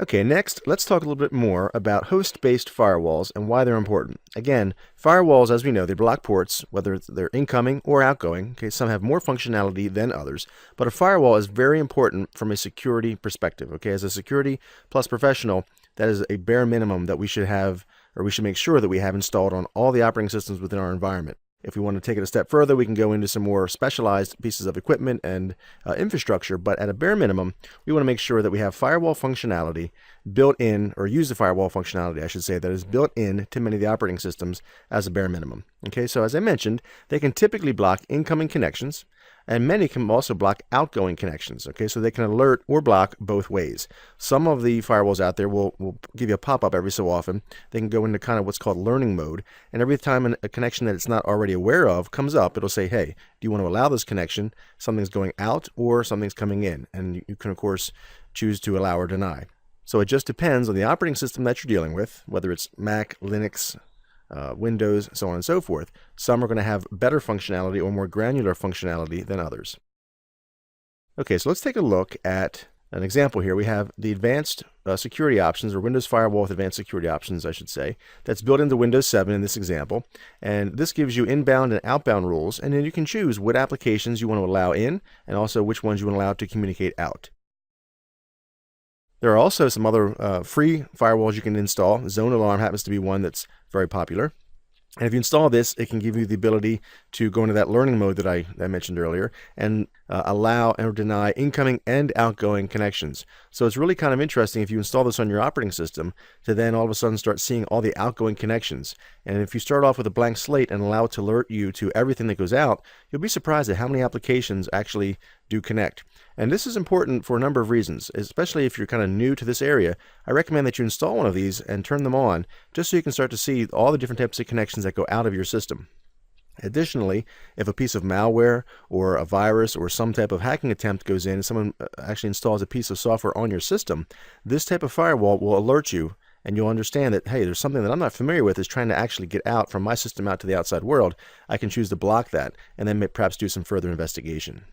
Okay, next, let's talk a little bit more about host-based firewalls and why they're important. Again, firewalls, as we know, they block ports, whether they're incoming or outgoing. Okay, some have more functionality than others, but a firewall is very important from a security perspective. Okay, as a security plus professional, that is a bare minimum that we should have, or we should make sure that we have installed on all the operating systems within our environment. If we want to take it a step further, we can go into some more specialized pieces of equipment and infrastructure, but at a bare minimum, we want to make sure that we have firewall functionality built in, or use the firewall functionality, I should say, that is built in to many of the operating systems as a bare minimum. Okay, so as I mentioned, they can typically block incoming connections, and many can also block outgoing connections. Okay, so they can alert or block both ways. Some of the firewalls out there will give you a pop-up every so often. They can go into kind of what's called learning mode, and every time a connection that it's not already aware of comes up, it'll say, hey, do you want to allow this connection? Something's going out or something's coming in, and you can, of course, choose to allow or deny. So it just depends on the operating system that you're dealing with, whether it's Mac, Linux, Windows, so on and so forth. Some are going to have better functionality or more granular functionality than others. Okay, so let's take a look at an example here. We have the advanced security options, or Windows Firewall with advanced security options, I should say, that's built into Windows 7 in this example. And this gives you inbound and outbound rules, and then you can choose what applications you want to allow in and also which ones you want to allow to communicate out. There are also some other free firewalls you can install. Zone Alarm happens to be one that's very popular. And if you install this, it can give you the ability to go into that learning mode that I mentioned earlier and allow or deny incoming and outgoing connections. So it's really kind of interesting if you install this on your operating system to then all of a sudden start seeing all the outgoing connections. And if you start off with a blank slate and allow it to alert you to everything that goes out, you'll be surprised at how many applications actually do connect. And this is important for a number of reasons, especially if you're kind of new to this area. I recommend that you install one of these and turn them on just so you can start to see all the different types of connections that go out of your system. Additionally, if a piece of malware or a virus or some type of hacking attempt goes in and someone actually installs a piece of software on your system, this type of firewall will alert you, and you'll understand that, hey, there's something that I'm not familiar with is trying to actually get out from my system out to the outside world. I can choose to block that and then perhaps do some further investigation.